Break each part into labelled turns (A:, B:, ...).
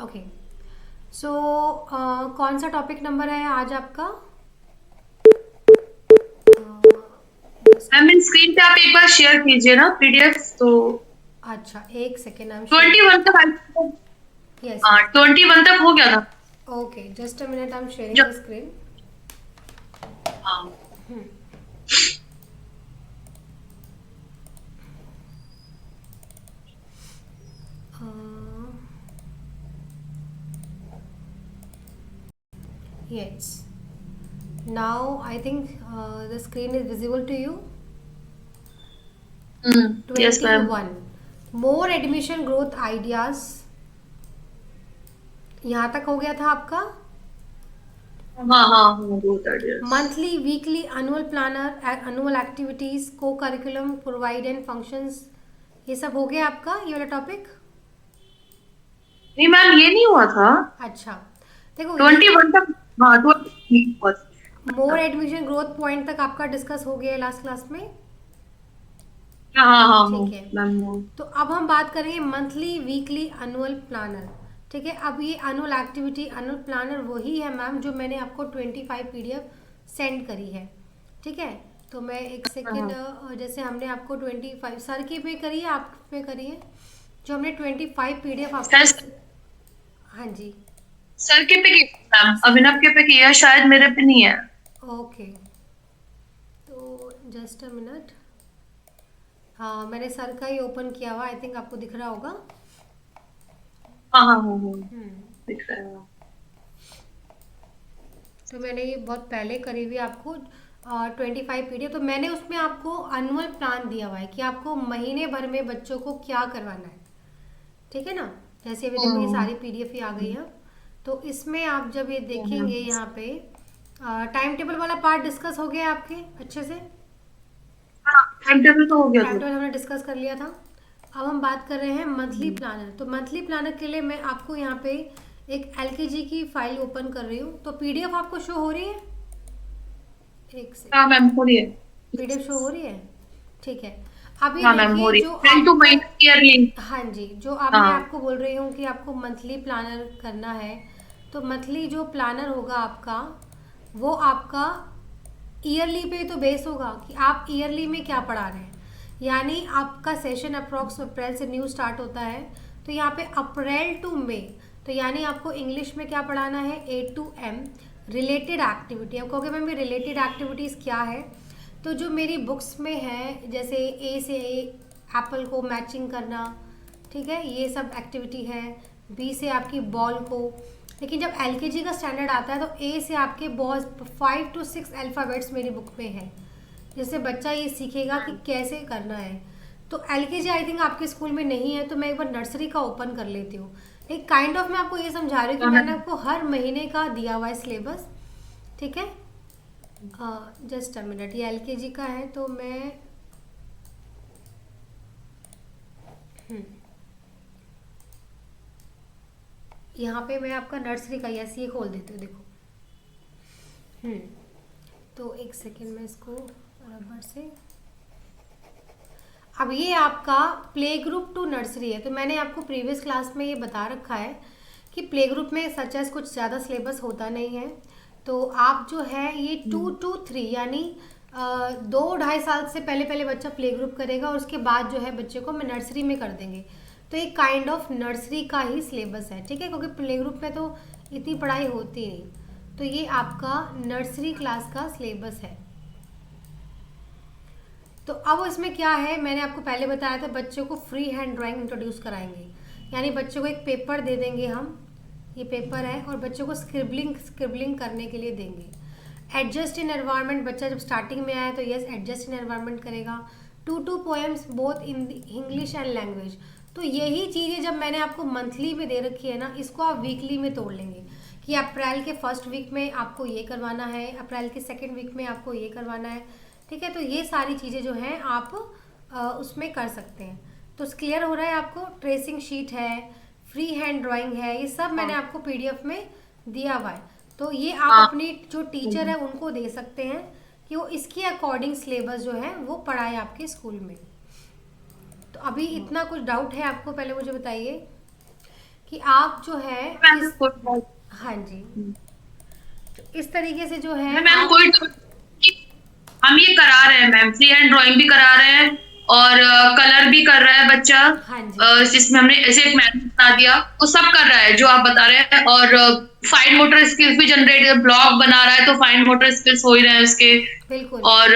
A: Okay. सो कौन सा topic number है आज आपका? जस्ट
B: मैम इन स्क्रीन पे आप एक बार शेयर कीजिए ना पीडीएफ तो।
A: अच्छा, एक सेकेंड, आई एम शेयर।
B: 21 तक
A: यस
B: हाँ
A: यस।
B: 21 तक हो गया था।
A: Okay, just a minute, I am sharing the
B: जब
A: स्क्रीन।
B: हाँ।
A: Yes, now I think the screen is visible to you.
B: Yes ma'am.
A: 21, more admission growth ideas, यहाँ तक हो गया था आपका।
B: हाँ हाँ हाँ बहुत ideas.
A: Monthly, weekly, annual planner, annual activities, को करिकुलम, प्रोवाइड एंड फंक्शंस, ये सब हो गया आपका ये वाला टॉपिक।
B: नहीं मैम ये नहीं हुआ था।
A: अच्छा, देखो ये
B: 21 तक। हाँ 20 हुआ
A: मोर
B: था।
A: एडमिशन ग्रोथ पॉइंट तक आपका डिस्कस हो गया है लास्ट क्लास में।
B: हाँ हाँ हाँ हाँ
A: ठीक है,
B: मैम वो।
A: तो अब हम बात करेंगे मंथली, वीकली, एनुअल प्लानर। ठीक है, अब ये एनुअल एक्टिविटी, एनुअल प्लानर वही है मैम जो मैंने आपको 25 पीडीएफ सेंड करी है। ठीक है, तो मैं एक
B: हाँ
A: सेकेंड,
B: हाँ
A: जैसे हमने आपको 25 सर की पे करी है, आप पे करी है, जो हमने 25 पीडीएफ आपको
B: सर
A: हाँ जी।
B: सर के पे की मैम,
A: सर
B: अभिनव
A: की,
B: के पे किया शायद मेरे पे नहीं है।
A: ओके, तो जस्ट अ मिनट। हाँ, मैंने सर का ही ओपन किया हुआ, आई थिंक आपको दिख रहा होगा।
B: हाँ हाँ हाँ हाँ
A: हम्म,
B: दिख रहा है।
A: तो मैंने ये बहुत पहले करी हुई आपको 25 पीडीएफ। तो मैंने उसमें आपको एनुअल प्लान दिया हुआ है कि आपको महीने भर में बच्चों को क्या करवाना है। ठीक है ना, जैसे अभी देखो ये
B: हम्म
A: सारी पीडीएफ ही आ गई है। तो इसमें आप जब ये देखेंगे
B: हम्म।
A: यहाँ पे टाइम टेबल वाला पार्ट डिस्कस हो गया आपके अच्छे से।
B: हाँ टाइम टेबल तो हो गया
A: टाइम
B: था।
A: टेबल हमने डिस्कस कर लिया था। अब हम बात कर रहे हैं मंथली
B: हम्म।
A: प्लानर। तो मंथली प्लानर के लिए मैं आपको यहाँ पे एक एलकेजी की फाइल ओपन कर रही हूँ। तो पीडीएफ आपको शो हो रही है? एक
B: हाँ
A: सेकेंड,
B: मैम हो रही है।
A: पीडीएफ शो हो रही है? ठीक है, अब ये
B: हाँ मैम हो
A: देखिए
B: रही
A: जो
B: है, 10 टू
A: आपको,
B: माइनस ईयरली।
A: हाँ जी, जो अब मैं
B: हाँ
A: आपको बोल रही हूँ कि आपको मंथली प्लानर करना है, तो मंथली जो प्लानर होगा आपका, वो आपका ईयरली पे तो बेस होगा कि आप ईयरली में क्या पढ़ा रहे हैं। यानी आपका सेशन अप्रॉक्स अप्रैल से न्यू स्टार्ट होता है, तो यहाँ पे अप्रैल टू मई, तो यानी आपको इंग्लिश में क्या पढ़ाना है, A to M related activity. अब कहोगे मैम ये रिलेटेड एक्टिविटीज़ क्या है? तो जो मेरी बुक्स में है, जैसे ए से एप्पल को मैचिंग करना, ठीक है, ये सब एक्टिविटी है। बी से आपकी बॉल को, लेकिन जब एलकेजी का स्टैंडर्ड आता है तो ए से आपके बहुत 5 to 6 अल्फ़ाबेट्स मेरी बुक में है, जिससे बच्चा ये सीखेगा कि कैसे करना है। तो एलकेजी आई थिंक आपके स्कूल में नहीं है, तो मैं एक बार नर्सरी का ओपन कर लेती हूँ। एक काइंड ऑफ मैं आपको ये समझा रही हूँ कि
B: हाँ
A: मैंने
B: मैम।
A: आपको हर महीने का दिया हुआ है सिलेबस। ठीक है, जस्ट अ मिनट, ये एलकेजी का है तो मैं हम्म, यहाँ पे मैं आपका नर्सरी का ऐसे ही खोल देती हूँ, देखो। हम्म, तो एक सेकेंड में इसको रबर से, अब ये आपका प्ले ग्रुप टू नर्सरी है। तो मैंने आपको प्रीवियस क्लास में ये बता रखा है कि प्ले ग्रुप में सच एज कुछ ज़्यादा सिलेबस होता नहीं है। तो आप जो है ये 2 to 3 यानी 2 ढाई साल से पहले पहले बच्चा प्ले ग्रुप करेगा, और उसके बाद जो है बच्चे को हम नर्सरी में कर देंगे। तो एक काइंड ऑफ नर्सरी का ही सिलेबस है, ठीक है, क्योंकि प्ले ग्रुप में तो इतनी पढ़ाई होती नहीं। तो ये आपका नर्सरी क्लास का सिलेबस है। तो अब इसमें क्या है, मैंने आपको पहले बताया था बच्चों को फ्री हैंड ड्राइंग इंट्रोड्यूस कराएंगे। यानी बच्चों को एक पेपर दे देंगे हम, ये पेपर है, और बच्चों को स्क्रिबलिंग स्क्रिबलिंग करने के लिए देंगे। एडजस्ट इन एनवायरनमेंट, बच्चा जब स्टार्टिंग में आया तो यस एडजस्ट इन एनवायरनमेंट करेगा। 2 poems both in English and language. तो यही चीज़ें जब मैंने आपको मंथली में दे रखी है ना, इसको आप वीकली में तोड़ लेंगे कि अप्रैल के फर्स्ट वीक में आपको ये करवाना है, अप्रैल के सेकेंड वीक में आपको ये करवाना है। ठीक है, तो ये सारी चीज़ें जो हैं आप उसमें कर सकते हैं। तो क्लियर हो रहा है आपको? ट्रेसिंग शीट है, फ्री हैंड ड्राइंग है, ये सब मैंने
B: हाँ
A: आपको पीडीएफ में दिया हुआ है। तो ये आप
B: हाँ
A: अपनी जो टीचर है उनको दे सकते हैं कि वो इसके अकॉर्डिंग सिलेबस जो है वो पढ़ाए आपके स्कूल में। तो अभी इतना कुछ डाउट है आपको, पहले मुझे बताइए कि आप जो है
B: मैम
A: इस, हाँ जी, तो इस तरीके से जो है
B: मैम
A: आप,
B: कोई हम ये करा रहे हैं मैम, फ्री हैंड ड्राइंग भी करा रहे हैं और कलर भी कर रहा है बच्चा।
A: हाँ जी,
B: जिसमें हमने ऐसे एक मैथ बता दिया, वो सब कर रहा है जो आप बता रहे हैं। और फाइन मोटर स्किल्स भी जनरेट, ब्लॉग बना रहा है तो फाइन मोटर स्किल्स हो ही रहे हैं उसके।
A: बिल्कुल।
B: और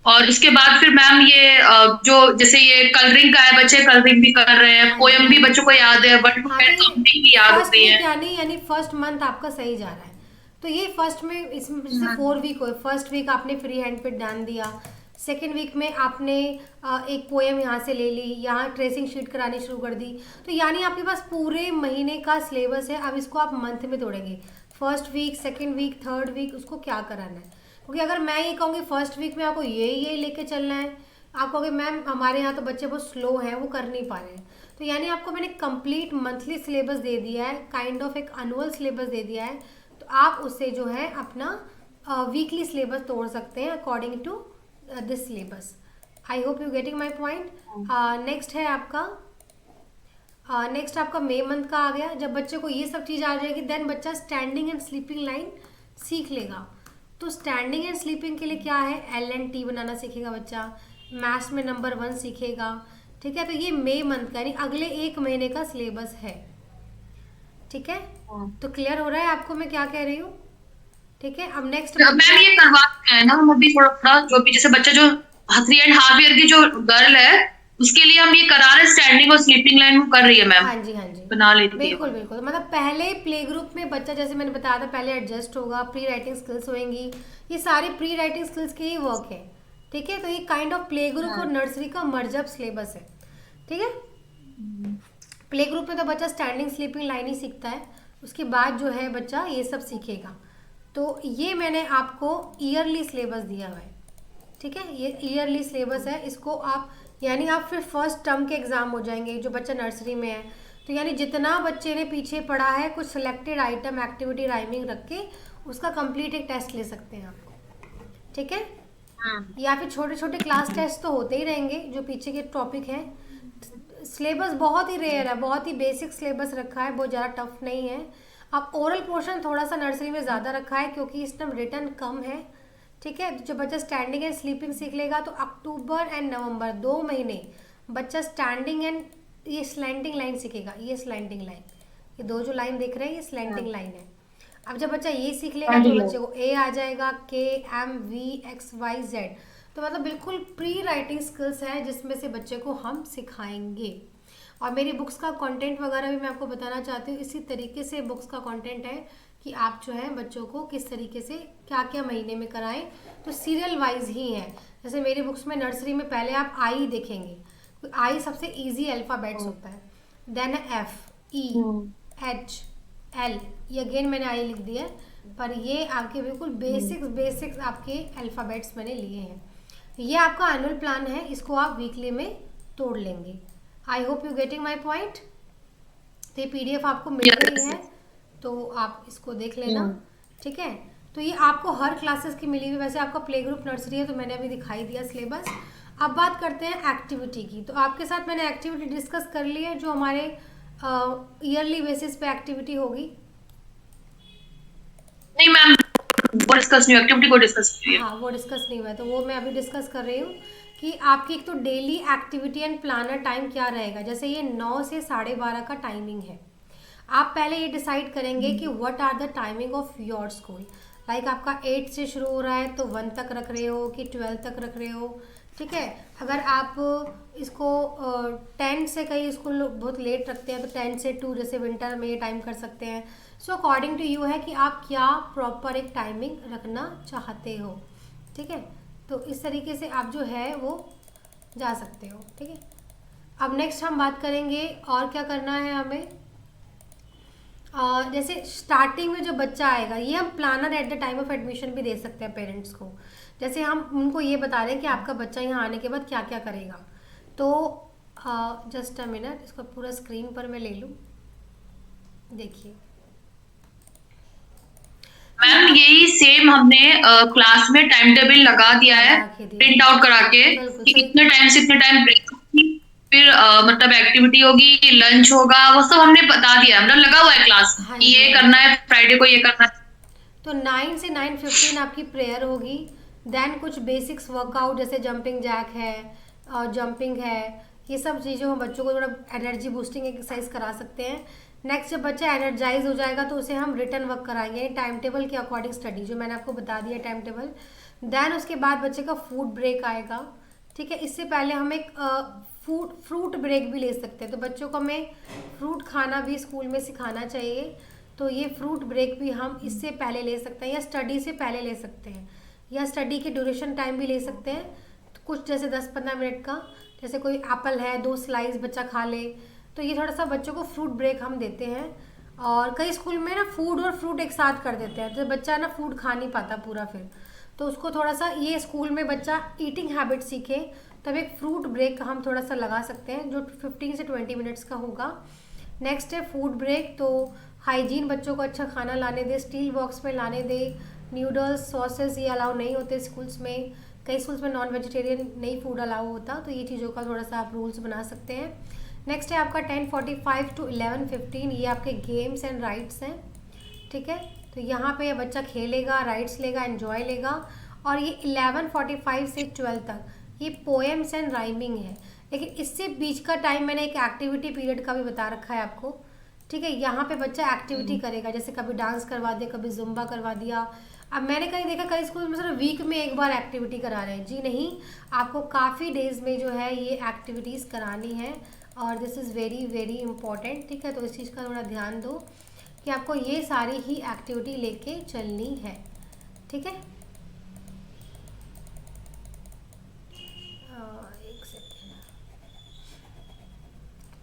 B: और उसके बाद फिर मैम ये जो जैसे ये कलरिंग का है, बच्चे कलरिंग भी कर रहे हैं,
A: हाँ जी,
B: पोयम
A: हाँ
B: भी
A: जी।
B: बच्चों को याद है, 1 to
A: हाँ, तो
B: 10
A: ये
B: काउंटिंग भी याद
A: फर्स्ट
B: होती है।
A: वीक यानी फर्स्ट मंथ आपका सही जा रहा है। तो ये फर्स्ट में, इसमें जैसे 4 वीक हो, फर्स्ट वीक आपने फ्री हैंड पे ध्यान दिया, सेकेंड वीक में आपने एक पोएम यहाँ से ले ली, यहाँ ट्रेसिंग शीट करानी शुरू कर दी। तो यानी आपके पास पूरे महीने का सिलेबस है। अब इसको आप मंथ में तोड़ेंगे, first week, second week, third week, उसको क्या कराना है। क्योंकि अगर मैं ये कहूँगी फर्स्ट वीक में आपको ये लेके चलना है, आप कहोगे मैम हमारे यहाँ तो बच्चे बहुत स्लो हैं, वो कर नहीं पा रहे हैं। तो यानी आपको मैंने कंप्लीट मंथली सिलेबस दे दिया है, काइंड ऑफ एक एनुअल सिलेबस दे दिया है। तो आप उससे जो है अपना वीकली सिलेबस तोड़ सकते हैं according to this syllabus. I hope you getting my point. Next है आपका, नेक्स्ट आपका मई मंथ का आ गया। जब बच्चे को ये सब चीज़ आ जाएगी, देन बच्चा स्टैंडिंग एंड स्लीपिंग लाइन सीख लेगा। तो स्टैंडिंग एंड स्लीपिंग के लिए क्या है, LNT बनाना सीखेगा बच्चा, मैथ्स में नंबर 1 सीखेगा। ठीक है, तो ये मई मंथ का यानी अगले 1 महीने का सिलेबस है। ठीक है, तो क्लियर हो रहा है आपको मैं क्या कह रही हूँ। ठीक है, अब नेक्स्ट
B: मैम ये करवा है ना हम अभी थोड़ा थोड़ा, जो भी जैसे बच्चा जो 3.5 ईयर की जो गर्ल है, उसके लिए हम ये करा रहे हैं, स्टैंडिंग और स्लीपिंग लाइन वो कर रही है मैम,
A: हाँ जी, हाँ जी,
B: बना लेती है।
A: बिल्कुल बिल्कुल। मतलब पहले प्ले ग्रुप में बच्चा, जैसे मैंने बताया था, पहले एडजस्ट होगा, प्री राइटिंग स्किल्स होंगी। ये सारे प्री राइटिंग स्किल्स के ही वर्क है। ठीक है, तो ये काइंड ऑफ प्ले ग्रुप और नर्सरी का मर्जअप सिलेबस है। ठीक है, प्ले ग्रुप में तो बच्चा स्टैंडिंग स्लीपिंग लाइन ही सीखता है, उसके बाद जो है बच्चा ये सब सीखेगा। तो ये मैंने आपको ईयरली सिलेबस दिया हुआ है। ठीक है, ये ईयरली सिलेबस है। इसको आप यानी आप फिर फर्स्ट टर्म के एग्ज़ाम हो जाएंगे जो बच्चा नर्सरी में है। तो यानी जितना बच्चे ने पीछे पढ़ा है, कुछ सिलेक्टेड आइटम एक्टिविटी राइमिंग रख के उसका कंप्लीट एक टेस्ट ले सकते हैं आप। ठीक है, या फिर छोटे छोटे क्लास टेस्ट तो होते ही रहेंगे जो पीछे के टॉपिक हैं। सिलेबस बहुत ही रेयर है, बहुत ही बेसिक सिलेबस रखा है, बहुत ज़्यादा टफ नहीं है। अब ओरल पोर्शन थोड़ा सा नर्सरी में ज़्यादा रखा है क्योंकि इस टाइम रिटर्न कम है। ठीक है, तो जब बच्चा स्टैंडिंग एंड स्लीपिंग सीख लेगा तो अक्टूबर एंड नवंबर 2 महीने बच्चा स्टैंडिंग एंड ये स्लैंटिंग लाइन सीखेगा। ये स्लैंटिंग लाइन, ये 2 जो लाइन देख रहे हैं, ये स्लैंटिंग लाइन है। अब जब बच्चा ये सीख लेगा तो बच्चे को ए आ जाएगा, KMVXYZ। तो मतलब बिल्कुल प्री राइटिंग स्किल्स है जिसमें से बच्चे को हम सिखाएंगे। और मेरी बुक्स का कंटेंट वगैरह भी मैं आपको बताना चाहती हूँ। इसी तरीके से बुक्स का कंटेंट है कि आप जो है बच्चों को किस तरीके से क्या क्या महीने में कराएं। तो सीरियल वाइज ही है। जैसे मेरी बुक्स में नर्सरी में पहले आप आई देखेंगे, आई सबसे इजी अल्फ़ाबेट्स होता है, देन FEH L, ये अगेन मैंने आई लिख दिया है, पर ये आपके बिल्कुल बेसिक्स आपके अल्फ़ाबेट्स मैंने लिए हैं। ये आपका एनुअल प्लान है, इसको आप वीकली में तोड़ लेंगे। आई hope you getting my point. तो ये PDF आपको मिल गई है, तो आप इसको देख लेना। ठीक है, तो ये आपको हर क्लासेस की मिली हुई। वैसे आपका प्ले ग्रुप नर्सरी है तो मैंने अभी दिखाई दिया सिलेबस। अब बात करते हैं एक्टिविटी की। तो आपके साथ मैंने एक्टिविटी डिस्कस कर ली है जो हमारे ईयरली बेसिस पे एक्टिविटी होगी।
B: नहीं मैम, वो डिस्कस नहीं, एक्टिविटी को डिस्कस नहीं।
A: हाँ, वो डिस्कस नहीं हुआ है तो वो मैं अभी डिस्कस कर रही हूँ कि आपकी एक तो daily activity and planner time क्या रहेगा। जैसे ये 9 से 12:30 का टाइमिंग है। आप पहले ये डिसाइड करेंगे कि what are the timing of your school. Like आपका 8 से शुरू हो रहा है तो 1 तक रख रहे हो कि 12 तक रख रहे हो। ठीक है, अगर आप इसको 10 से, कई स्कूल बहुत लेट रखते हैं तो 10 से 2, जैसे विंटर में ये टाइम कर सकते हैं। सो अकॉर्डिंग टू यू है कि आप क्या प्रॉपर एक टाइमिंग रखना चाहते हो। ठीक है, तो इस तरीके से आप जो है वो जा सकते हो। ठीक है, अब नेक्स्ट हम बात करेंगे और क्या करना है हमें। जैसे स्टार्टिंग में जो बच्चा आएगा, ये हम planner at the time of admission भी दे सकते हैं पेरेंट्स को। जैसे हम उनको ये बता रहे हैं कि आपका बच्चा यहाँ आने के बाद क्या क्या करेगा। तो जस्ट अ मिनट, इसको पूरा स्क्रीन पर मैं ले लूँ। देखिए
B: मैम, यही सेम हमने क्लास में टाइम टेबल लगा दिया है,
A: लगा के दिया
B: प्रिंट आउट करा के
A: बिल्कुल
B: कि
A: सही।
B: इतने टाइम से इतने टाइम ब्रेक होगी, फिर मतलब एक्टिविटी होगी, लंच होगा, वो सब हमने बता दिया, मतलब लगा हुआ है क्लास
A: हाँ
B: कि
A: जी,
B: ये
A: हाँ
B: करना
A: जी।
B: है, फ्राइडे को ये करना है।
A: तो 9 से 9:15 आपकी प्रेयर होगी। देन कुछ बेसिक्स वर्कआउट जैसे जंपिंग जैक है और जंपिंग है, ये सब चीज़ें हम बच्चों को थोड़ा एनर्जी बूस्टिंग एक्सरसाइज करा सकते हैं। नेक्स्ट जब बच्चा एनर्जाइज हो जाएगा तो उसे हम रिटर्न वर्क कराएंगे टाइम टेबल के अकॉर्डिंग स्टडी, जो मैंने आपको बता दिया टाइम टेबल। देन उसके बाद बच्चे का फूड ब्रेक आएगा। ठीक है, इससे पहले हम एक फ्रूट ब्रेक भी ले सकते हैं, तो बच्चों को हमें फ्रूट खाना भी स्कूल में सिखाना चाहिए। तो ये फ्रूट ब्रेक भी हम इससे पहले ले सकते हैं या स्टडी से पहले ले सकते हैं, या स्टडी के ड्यूरेशन टाइम भी ले सकते हैं। तो कुछ जैसे 10-15 मिनट का, जैसे कोई एप्पल है 2 स्लाइस बच्चा खा ले, तो ये थोड़ा सा बच्चों को फ्रूट ब्रेक हम देते हैं। और कई स्कूल में ना फूड और फ्रूट एक साथ कर देते हैं, तो बच्चा ना फूड खा नहीं पाता पूरा, फिर तो उसको थोड़ा सा ये स्कूल में बच्चा ईटिंग हैबिट सीखे, तब एक फ्रूट ब्रेक हम थोड़ा सा लगा सकते हैं जो 15 से 20 मिनट्स का होगा। नेक्स्ट है फूड ब्रेक। तो हाइजीन, बच्चों को अच्छा खाना लाने दे, स्टील बॉक्स में लाने दे। न्यूडल्स सॉसेस ये अलाउ नहीं होते स्कूल्स में, कई स्कूल्स में नॉन वेजिटेरियन नहीं फूड अलाउ होता, तो ये चीज़ों का थोड़ा सा आप रूल्स बना सकते हैं। नेक्स्ट है आपका 10:45 to 11:15, ये आपके गेम्स एंड राइड्स हैं। ठीक है, तो यहाँ पे ये बच्चा खेलेगा, राइड्स लेगा, एंजॉय लेगा। और ये 11:45 से 12 तक ये पोएम्स एंड राइमिंग है, लेकिन इससे बीच का टाइम मैंने एक एक्टिविटी पीरियड का भी बता रखा है आपको। ठीक है, यहाँ पे बच्चा एक्टिविटी करेगा, जैसे कभी डांस करवा दे, कभी जुम्बा करवा दिया। अब मैंने कहीं देखा कई स्कूल में सिर्फ वीक में एक बार एक्टिविटी करा रहे हैं, जी नहीं, आपको काफ़ी डेज में जो है ये एक्टिविटीज़ करानी है, और this is very very important. ठीक है, तो इस चीज़ का थोड़ा ध्यान दो कि आपको ये सारी ही एक्टिविटी लेके चलनी है। ठीक है, एक सेकेंड,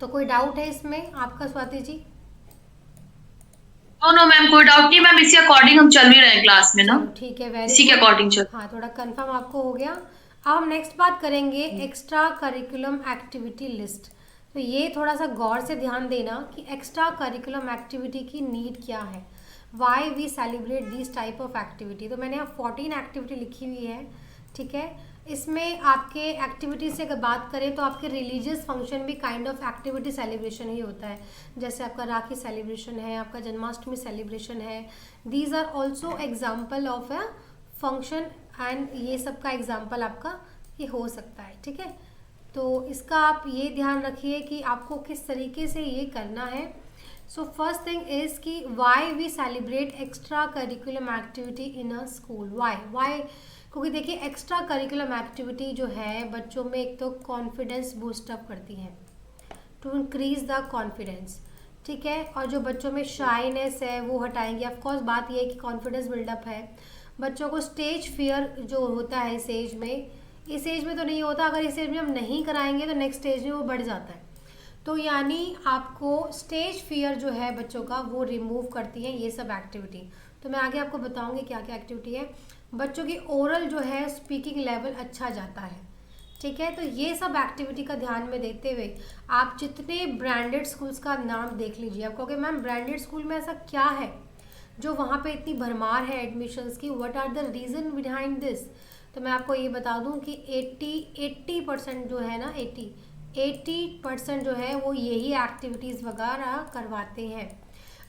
A: तो कोई डाउट है इसमें आपका Swati ji?
B: No no ma'am, कोई डाउट नहीं मैम, इसी अकॉर्डिंग हम चल भी रहे हैं क्लास में ना,
A: चलो ठीक है, वेरी
B: इसी के
A: गुड।
B: अकॉर्डिंग चल।
A: हाँ, थोड़ा कंफर्म आपको हो गया। अब हम नेक्स्ट बात करेंगे एक्स्ट्रा करिकुलम एक्टिविटी लिस्ट। तो ये थोड़ा सा गौर से ध्यान देना कि एक्स्ट्रा करिकुलम एक्टिविटी की नीड क्या है, why we celebrate this type of activity. तो मैंने यहाँ 14 एक्टिविटी लिखी हुई है। ठीक है, इसमें आपके एक्टिविटीज से अगर बात करें तो आपके रिलीजियस फंक्शन भी काइंड ऑफ एक्टिविटी सेलिब्रेशन ही होता है, जैसे आपका राखी सेलिब्रेशन है, आपका जन्माष्टमी सेलिब्रेशन है। These are also example of a function, and ये सब का एग्जाम्पल आपका ये हो सकता है। ठीक है, तो इसका आप ये ध्यान रखिए कि आपको किस तरीके से ये करना है। सो फर्स्ट थिंग इज़ कि why we celebrate extra curriculum activity in a school. Why क्योंकि देखिए एक्स्ट्रा करिकुलम एक्टिविटी जो है बच्चों में एक तो कॉन्फिडेंस बूस्ट अप करती है, टू इंक्रीज द कॉन्फिडेंस। ठीक है, और जो बच्चों में शाइनेस है वो हटाएंगे। ऑफकोर्स बात ये है कि कॉन्फिडेंस बिल्डअप है, बच्चों को स्टेज फियर जो होता है इस एज में तो नहीं होता, अगर इस एज में हम नहीं कराएंगे तो नेक्स्ट स्टेज में वो बढ़ जाता है। तो यानी आपको स्टेज फियर जो है बच्चों का वो रिमूव करती है ये सब एक्टिविटी। तो मैं आगे आपको बताऊंगी क्या क्या एक्टिविटी है। बच्चों की ओरल जो है स्पीकिंग लेवल अच्छा जाता है। ठीक है, तो ये सब एक्टिविटी का ध्यान में देते हुए आप जितने ब्रांडेड स्कूल्स का नाम देख लीजिए, आप कहोगे मैम ब्रांडेड स्कूल में ऐसा क्या है जो वहाँ पे इतनी भरमार है एडमिशन्स की, what are the reason behind this. तो मैं आपको ये बता दूं कि 80% जो है ना 80% जो है वो यही एक्टिविटीज़ वगैरह करवाते हैं।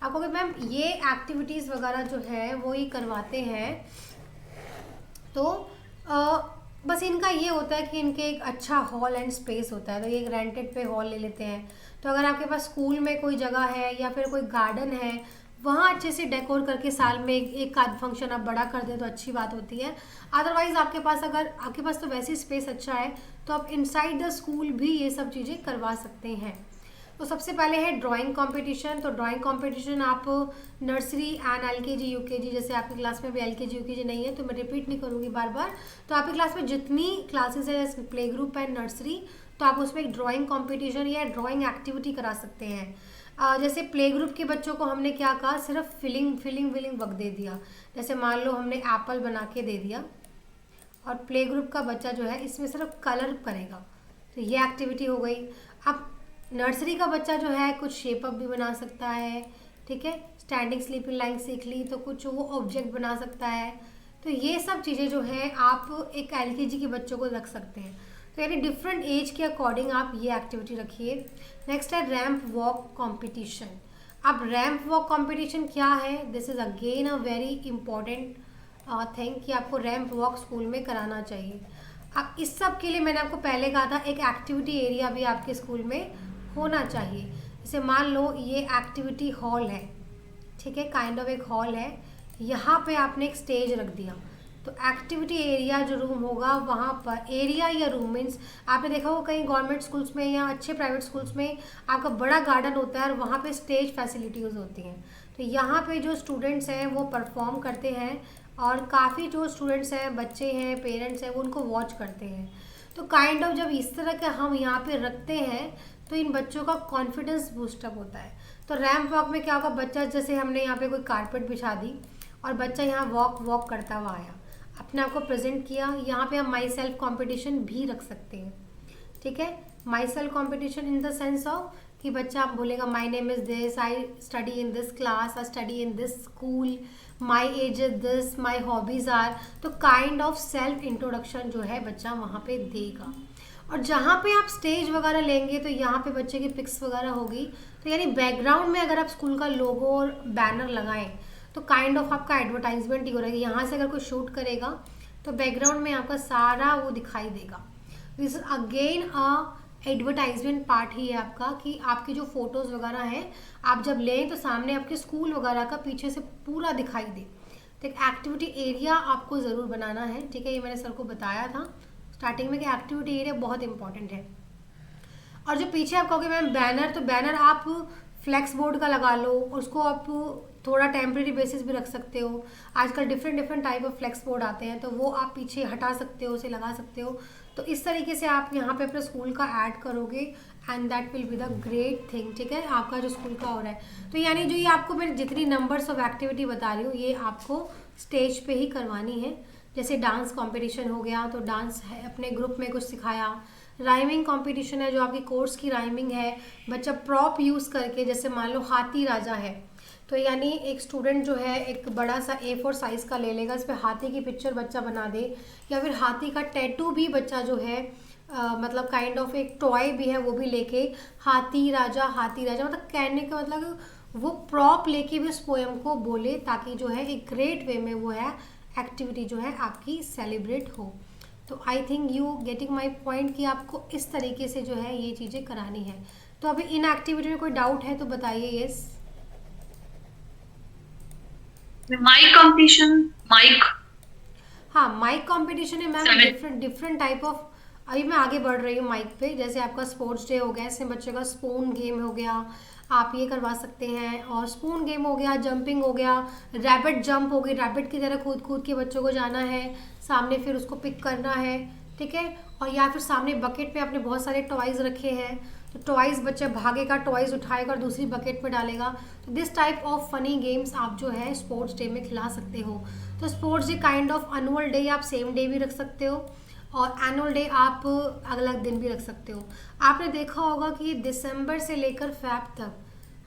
A: आपको अगर मैम ये एक्टिविटीज़ वगैरह जो है वो ही करवाते हैं, तो बस इनका ये होता है कि इनके एक अच्छा हॉल एंड स्पेस होता है, तो ये रेंटेड पे हॉल ले लेते हैं। तो अगर आपके पास स्कूल में कोई जगह है या फिर कोई गार्डन है, वहाँ अच्छे से डेकोर करके साल में एक आध फंक्शन आप बड़ा कर दें तो अच्छी बात होती है। अदरवाइज़ आपके पास अगर आपके पास तो वैसे स्पेस अच्छा है तो आप इनसाइड द स्कूल भी ये सब चीज़ें करवा सकते हैं। तो सबसे पहले है ड्राइंग कंपटीशन। तो ड्राइंग कंपटीशन आप नर्सरी एंड एलकेजी यूकेजी, जैसे आपकी क्लास में भी एलकेजी यूकेजी नहीं है तो मैं रिपीट नहीं करूँगी बार बार, तो आपकी क्लास में जितनी क्लासेस है जैसे प्ले ग्रुप एंड नर्सरी, तो आप उसमें एक ड्राइंग कंपटीशन या ड्राइंग एक्टिविटी करा सकते हैं। जैसे प्ले ग्रुप के बच्चों को हमने क्या कहा, सिर्फ फिलिंग वर्क दे दिया। जैसे मान लो हमने एप्पल बना के दे दिया और प्ले ग्रुप का बच्चा जो है इसमें सिर्फ कलर करेगा, तो ये एक्टिविटी हो गई। अब नर्सरी का बच्चा जो है कुछ शेप अप भी बना सकता है। ठीक है, स्टैंडिंग स्लीपिंग लाइन सीख ली तो कुछ वो ऑब्जेक्ट बना सकता है। तो ये सब चीज़ें जो है आप एक एलकेजी के बच्चों को रख सकते हैं। तो यानी डिफरेंट एज के अकॉर्डिंग आप ये एक्टिविटी रखिए। नेक्स्ट है रैंप वॉक कॉम्पिटिशन। अब रैंप वॉक कॉम्पिटिशन क्या है? This is again a very important thing कि आपको रैंप वॉक स्कूल में कराना चाहिए। अब इस सब के लिए मैंने आपको पहले कहा था एक एक्टिविटी एरिया भी आपके स्कूल में होना चाहिए। जैसे मान लो ये एक्टिविटी हॉल है, ठीक है, काइंड ऑफ एक हॉल है, यहाँ पे आपने एक स्टेज रख दिया, तो एक्टिविटी एरिया जो रूम होगा वहाँ पर एरिया या रूम मीन्स आपने देखा होगा कहीं गवर्नमेंट स्कूल्स में या अच्छे प्राइवेट स्कूल्स में आपका बड़ा गार्डन होता है और वहाँ पे स्टेज फैसिलिटीज़ होती हैं। तो यहाँ पे जो स्टूडेंट्स हैं वो परफॉर्म करते हैं और काफ़ी जो स्टूडेंट्स हैं, बच्चे हैं, पेरेंट्स हैं, वो उनको वॉच करते हैं। तो काइंड ऑफ जब इस तरह के हम यहाँ पे रखते हैं तो इन बच्चों का कॉन्फिडेंस बूस्टअप होता है। तो रैंप वॉक में क्या होगा, बच्चा जैसे हमने यहाँ पे कोई कारपेट बिछा दी और बच्चा यहाँ वॉक करता हुआ आया, अपने आप को प्रेजेंट किया। यहाँ पे हम माई सेल्फ कॉम्पिटिशन भी रख सकते हैं, ठीक है। Myself competition in the sense of कि बच्चा आप बोलेगा my name is this, I study in this class, I study in this school, my age is this, my hobbies are. तो काइंड ऑफ सेल्फ इंट्रोडक्शन जो है बच्चा वहाँ पे देगा। और जहाँ पे आप स्टेज वगैरह लेंगे तो यहाँ पे बच्चे की पिक्स वगैरह होगी। तो यानी बैकग्राउंड में अगर आप स्कूल का लोगो और बैनर लगाएं तो काइंड ऑफ आपका एडवर्टाइजमेंट ही हो रहा है। यहाँ से अगर कोई शूट करेगा तो बैकग्राउंड में आपका सारा वो दिखाई देगा। This is again a advertisement part ही है आपका कि आपकी जो फोटोज़ वगैरह हैं आप जब लें तो सामने आपके स्कूल वगैरह का पीछे से पूरा दिखाई दे। तो एक एक्टिविटी एरिया आपको ज़रूर बनाना है, ठीक है। ये मैंने सर को बताया था स्टार्टिंग में कि एक्टिविटी एरिया बहुत इंपॉर्टेंट है। और जो पीछे आप कहोगे मैम बैनर, तो बैनर आप फ्लेक्स बोर्ड का लगा लो, उसको आप थोड़ा टेम्प्रेरी बेसिस भी रख सकते हो। आजकल different type of flex board आते हैं तो वो आप पीछे हटा सकते हो, उसे लगा सकते हो। तो इस तरीके से आप यहाँ पे अपने स्कूल का ऐड करोगे and that will be the great thing, ठीक है, आपका जो स्कूल का हो रहा है। तो यानी जो ये आपको मैं जितनी नंबर्स ऑफ एक्टिविटी बता रही हूँ ये आपको स्टेज पे ही करवानी है। जैसे डांस कॉम्पिटिशन हो गया तो डांस है, अपने ग्रुप में कुछ सिखाया। राइमिंग कंपटीशन है जो आपकी कोर्स की राइमिंग है, बच्चा प्रॉप यूज़ करके, जैसे मान लो हाथी राजा है तो यानी एक स्टूडेंट जो है एक बड़ा सा A4 साइज़ का ले लेगा, इस पर हाथी की पिक्चर बच्चा बना दे, या फिर हाथी का टैटू भी बच्चा जो है मतलब काइंड ऑफ एक टॉय भी है वो भी लेके हाथी राजा मतलब कहने का मतलब वो प्रॉप लेके भी उस पोएम को बोले ताकि जो है एक ग्रेट वे में वो है एक्टिविटी जो है आपकी सेलिब्रेट हो। तो I think you getting my point कि आपको इस तरीके से जो है ये चीज़ें करानी है। तो अभी इन एक्टिविटी में कोई डाउट है तो बताइए। यस,
B: माइक कंपटीशन, माइक,
A: हाँ माइक कंपटीशन है मैम, डिफरेंट टाइप ऑफ। अभी मैं आगे बढ़ रही हूँ माइक पे। जैसे आपका स्पोर्ट्स डे हो गया, इसमें बच्चे का स्पून गेम हो गया, आप ये करवा सकते हैं। और स्पून गेम हो गया, जंपिंग हो गया, रैबिट जंप हो गई, रैबिट की तरह कूद के बच्चों को जाना है सामने, फिर उसको पिक करना है, ठीक है। और या फिर सामने बकेट में आपने बहुत सारे टॉयज़ रखे हैं तो टॉयज़ बच्चा भागेगा, टॉयज़ उठाएगा और दूसरी बकेट में डालेगा। तो this type of funny games आप जो है स्पोर्ट्स डे में खिला सकते हो। तो sports day kind of annual day आप सेम डे भी रख सकते हो और एनुअल डे आप अलग दिन भी रख सकते हो। आपने देखा होगा कि दिसंबर से लेकर फैब तक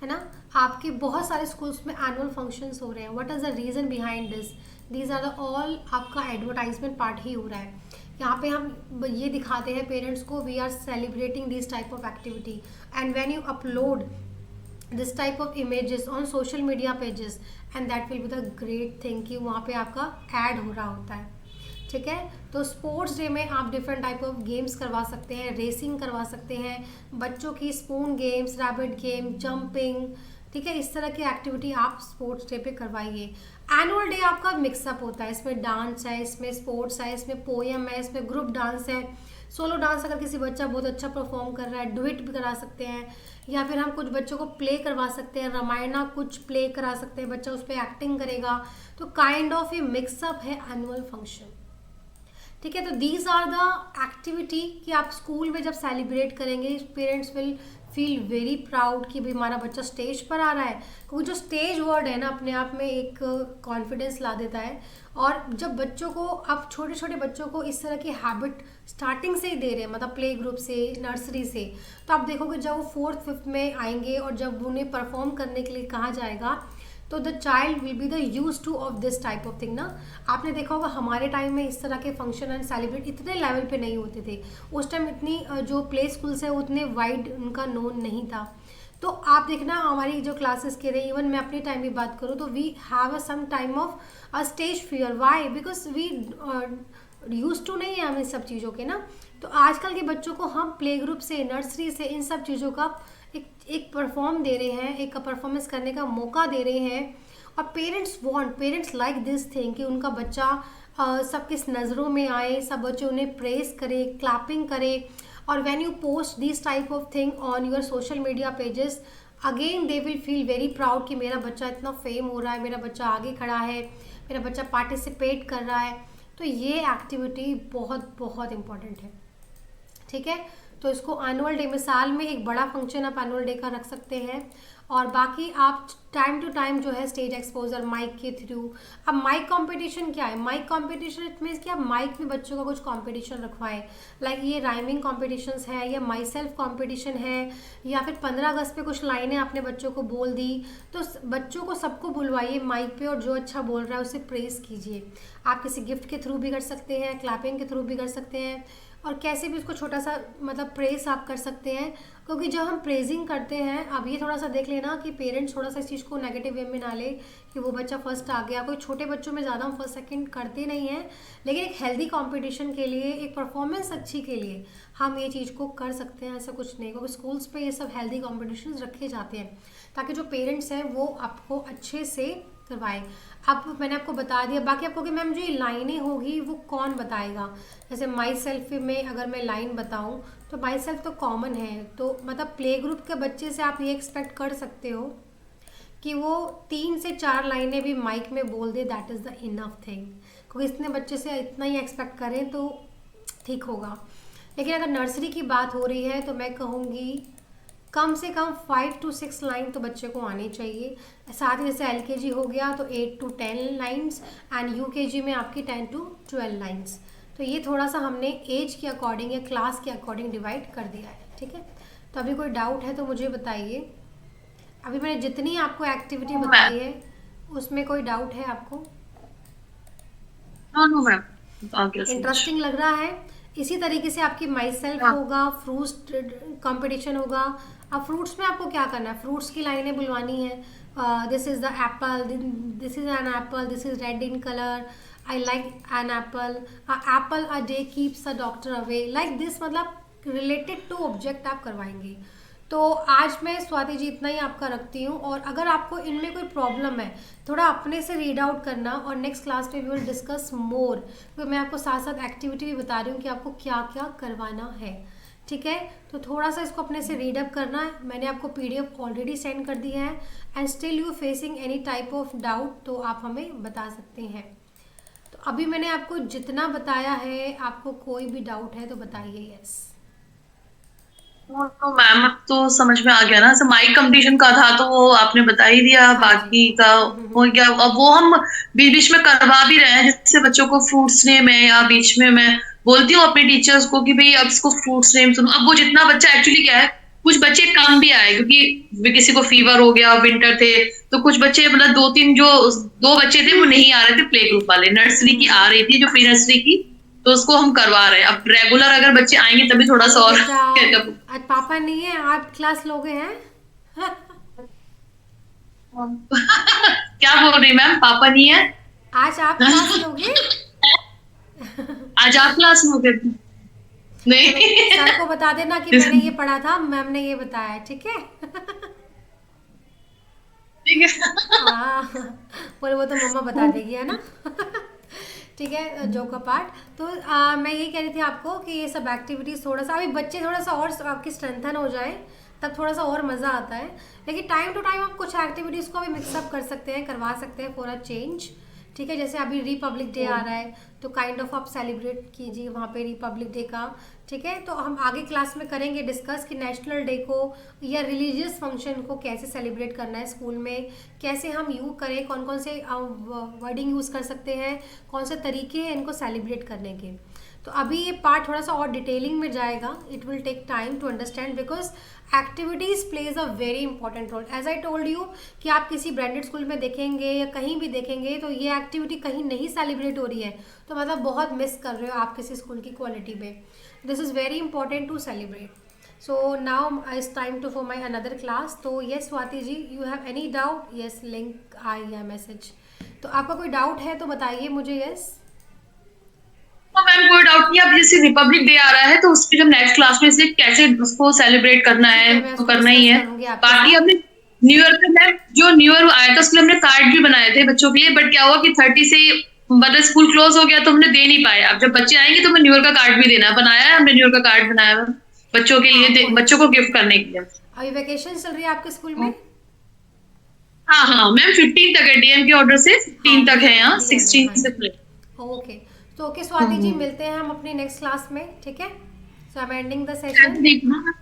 A: है ना आपके बहुत सारे स्कूल्स में एनुअल फंक्शंस हो रहे हैं। What is the reason behind this? These are the all आपका एडवर्टाइजमेंट पार्ट ही हो रहा है। यहाँ पे हम ये दिखाते हैं पेरेंट्स को we are celebrating this type of activity and when you upload this type of images on social media pages and that will be the great thing कि वहाँ पे आपका ऐड हो रहा होता है, ठीक है। तो स्पोर्ट्स डे में आप डिफरेंट टाइप ऑफ गेम्स करवा सकते हैं, रेसिंग करवा सकते हैं बच्चों की, spoon games, rabbit game, jumping, ठीक है। इस तरह की एक्टिविटी आप स्पोर्ट्स डे पे करवाइए। एनुअल डे आपका मिक्सअप होता है, इसमें डांस है, इसमें स्पोर्ट्स है, इसमें पोएम है, इसमें ग्रुप डांस है, सोलो डांस अगर किसी बच्चा बहुत अच्छा परफॉर्म कर रहा है डुएट भी करा सकते हैं, या फिर हम कुछ बच्चों को प्ले करवा सकते हैं, रामायणा कुछ प्ले करा सकते हैं, बच्चा उस पर एक्टिंग करेगा। तो काइंड ऑफ ये मिक्सअप है एनुअल फंक्शन, ठीक है। तो दीज आर द एक्टिविटी कि आप स्कूल में जब सेलिब्रेट करेंगे parents will feel very proud कि भाई हमारा बच्चा स्टेज पर आ रहा है। क्योंकि जो स्टेज वर्ड है ना अपने आप में एक कॉन्फिडेंस ला देता है। और जब बच्चों को आप छोटे छोटे बच्चों को इस तरह की हैबिट स्टार्टिंग से ही दे रहे हैं, मतलब प्ले ग्रुप से, नर्सरी से, तो आप देखोगे जब वो 4th 5th में आएंगे और जब उन्हें परफॉर्म करने के लिए कहा जाएगा तो the child will be the use two of this type of thing ना। आपने देखा होगा हमारे टाइम में इस तरह के फंक्शन एंड सेलिब्रेट इतने लेवल पे नहीं होते थे। उस टाइम इतनी जो प्ले स्कूल्स है उतने वाइड उनका नोन नहीं था। तो आप देखना हमारी जो क्लासेस के रहे, इवन मैं अपनी टाइम की बात करूँ तो we have a some time of a stage fear. Why? Because we use to नहीं है हम इस सब चीज़ों के ना। तो आजकल के बच्चों को हम प्ले ग्रुप से, नर्सरी से इन सब चीज़ों का एक परफॉर्म दे रहे हैं, एक परफॉर्मेंस करने का मौका दे रहे हैं। और पेरेंट्स लाइक दिस थिंग कि उनका बच्चा सब किस नज़रों में आए, सब बच्चे उन्हें प्रेस करे, क्लैपिंग करे। और when you post this type of thing on your social media pages, again they will feel very proud कि मेरा बच्चा इतना फेम हो रहा है, मेरा बच्चा आगे खड़ा है, मेरा बच्चा पार्टिसिपेट कर रहा है। तो ये एक्टिविटी बहुत बहुत इम्पॉर्टेंट है, ठीक है। तो इसको एनुअल डे में, साल में एक बड़ा फंक्शन आप एनुअल डे का रख सकते हैं। और बाकी आप टाइम टू टाइम जो है स्टेज एक्सपोजर माइक के थ्रू। अब माइक कंपटीशन क्या है? माइक कंपटीशन इट मीन्स कि आप माइक में बच्चों का कुछ कंपटीशन रखवाएं, लाइक ये राइमिंग कॉम्पिटिशन्स है या माई सेल्फ कॉम्पिटिशन है, या फिर 15 अगस्त पे कुछ लाइनें आपने बच्चों को बोल दी, तो बच्चों को सबको बुलवाइए माइक पे और जो अच्छा बोल रहा है उसे प्रेज कीजिए। आप किसी गिफ्ट के थ्रू भी कर सकते हैं, क्लैपिंग के थ्रू भी कर सकते हैं, और कैसे भी उसको छोटा सा मतलब प्रेस आप कर सकते हैं। क्योंकि जब हम प्रेजिंग करते हैं, अब ये थोड़ा सा देख लेना कि पेरेंट्स थोड़ा सा इस चीज़ को नेगेटिव वे में ना ले कि वो बच्चा फर्स्ट आ गया। कोई छोटे बच्चों में ज़्यादा हम फर्स्ट सेकंड करते नहीं हैं, लेकिन एक हेल्दी कंपटीशन के लिए, एक परफॉर्मेंस अच्छी के लिए हम ये चीज़ को कर सकते हैं, ऐसा कुछ नहीं। क्योंकि स्कूल्स पे ये सब हेल्दी कॉम्पिटिशन रखे जाते हैं ताकि जो पेरेंट्स हैं वो आपको अच्छे से करवाएं। अब मैंने आपको बता दिया, बाकी आपको कि मैम जो ये लाइनें होगी वो कौन बताएगा। जैसे माई सेल्फ में अगर मैं लाइन बताऊं तो माई सेल्फ तो कॉमन है, तो मतलब प्ले ग्रुप के बच्चे से आप ये एक्सपेक्ट कर सकते हो कि वो 3 से 4 लाइनें भी माइक में बोल दे, that is the enough thing. क्योंकि इतने बच्चे से इतना ही एक्सपेक्ट करें तो ठीक होगा। लेकिन अगर नर्सरी की बात हो रही है तो मैं कहूँगी कम से कम 5 to 6 लाइन तो बच्चे को आनी चाहिए। साथ ही जैसे LKG हो गया तो 8 to 10 लाइन्स, एंड UKG में आपकी 10 to 12 लाइन्स। तो ये थोड़ा सा हमने एज के अकॉर्डिंग या क्लास के अकॉर्डिंग डिवाइड कर दिया है, ठीक है। तो अभी कोई डाउट है तो मुझे बताइए। अभी मैंने जितनी आपको एक्टिविटी बताई है उसमें कोई डाउट है आपको?
B: नो मैम,
A: इंटरेस्टिंग लग रहा है? इसी तरीके से आपकी माई सेल्फ होगा, फ्रूट्स कंपटीशन होगा। अब फ्रूट्स में आपको क्या करना है? फ्रूट्स की लाइनें बुलवानी है। This is the Apple, this is an apple, this is red in colour, I like an apple, Apple a day keeps a doctor away, like this. मतलब रिलेटेड टू ऑब्जेक्ट आप करवाएंगे। तो आज मैं स्वाति जी इतना ही आपका रखती हूँ, और अगर आपको इनमें कोई प्रॉब्लम है थोड़ा अपने से रीड आउट करना, और नेक्स्ट क्लास में वी विल डिस्कस मोर, क्योंकि मैं आपको साथ साथ एक्टिविटी भी बता रही हूँ कि आपको क्या क्या करवाना है, ठीक है। तो थोड़ा सा इसको अपने से रीड अप करना है। मैंने आपको PDF ऑलरेडी सेंड कर दिया है, and still you facing any type of doubt तो आप हमें बता सकते हैं। तो अभी मैंने आपको जितना बताया है, आपको कोई भी डाउट है तो बताइए। यस
B: तो मैम अब तो समझ में आ गया ना। जैसे माइक कंपटीशन का था तो वो आपने बता ही दिया, बाकी का हो गया। अब वो हम बीच बीच में करवा भी रहे हैं, जैसे बच्चों को फ्रूट्स नेम है, या बीच में मैं बोलती हूँ अपने टीचर्स को कि भाई अब इसको फ्रूट्स नेम सुनो। अब वो जितना बच्चा एक्चुअली क्या है, कुछ बच्चे कम भी आए क्योंकि किसी को फीवर हो गया, विंटर थे, तो कुछ बच्चे मतलब 2-3 जो 2 बच्चे थे वो नहीं आ रहे थे, प्ले ग्रुप वाले। नर्सरी की आ रही थी, जो प्री नर्सरी की, तो उसको हम करवा रहे हैं। अब रेगुलर अगर बच्चे आएंगे तभी थोड़ा सा और
A: आज पापा नहीं है, आप क्लास लोगे हैं?
B: क्या बोल रही मैम? पापा नहीं है?
A: आज आप क्लास लोगे?
B: आज आप क्लास में हो गए? नहीं।
A: सर को बता देना कि मैंने ये पढ़ा था, मैम ने ये बताया, ठीक है।
B: ठीक है।
A: हाँ, बोले वो तो मम्मा बता देगी, है ना। ठीक है, जोक का पार्ट। तो मैं ये कह रही थी आपको कि ये सब एक्टिविटीज़ थोड़ा सा अभी बच्चे थोड़ा सा और आपकी स्ट्रेंथन हो जाए तब थोड़ा सा और मज़ा आता है। लेकिन टाइम टू टाइम आप कुछ एक्टिविटीज़ को भी मिक्सअप कर सकते हैं, करवा सकते हैं फॉर अ चेंज, ठीक है। जैसे अभी रिपब्लिक डे आ रहा है तो काइंड ऑफ आप सेलिब्रेट कीजिए वहाँ पे रिपब्लिक डे का, ठीक है। तो हम आगे क्लास में करेंगे डिस्कस कि नेशनल डे को या रिलीजियस फंक्शन को कैसे सेलिब्रेट करना है स्कूल में, कैसे हम यूज़ करें, कौन कौन से वर्डिंग यूज़ कर सकते हैं, कौन से तरीके हैं इनको सेलिब्रेट करने के। तो अभी ये पार्ट थोड़ा सा और डिटेलिंग में जाएगा. It will take time to understand because activities plays a very important role. As I told you कि आप किसी ब्रांडेड स्कूल में देखेंगे या कहीं भी देखेंगे तो ये एक्टिविटी कहीं नहीं सेलिब्रेट हो रही है तो मतलब बहुत मिस कर रहे हो आप किसी स्कूल की क्वालिटी में. This is very important to celebrate. So now it's time to for my another class. तो yes Swati ji, you have any doubt? Yes, link आई है मैसेज. तो आपका कोई डाउट है तो बताइए मुझे. yes.
B: तो मैम कोई डाउट नहीं. अब जैसे रिपब्लिक डे आ रहा है तो उसकी जब नेक्स्ट क्लास में से कैसे उसको सेलिब्रेट करना है तो करना ही है. बाकी हमने न्यू ईयर पे मैम जो न्यू ईयर आया था उसके लिए हमने कार्ड भी बनाए थे बच्चों के लिए. बट क्या हुआ कि 30 से मतलब स्कूल क्लोज हो गया तो हमने दे नहीं पाए. अब जब बच्चे आएंगे तो हमें न्यू ईयर का कार्ड भी देना है. बनाया है हमने न्यू ईयर का कार्ड बनाया है बच्चों के लिए, बच्चों को गिफ्ट करने के लिए.
A: अभी वेकेशन चल रही है आपके स्कूल में?
B: हाँ हाँ मैम 15 तक है. डीएम के ऑर्डर से 15 तक है. यहाँ 16 से खुले.
A: ओके. तो ओके स्वाति जी, मिलते हैं हम अपनी नेक्स्ट क्लास में. ठीक है. So I am ending the session.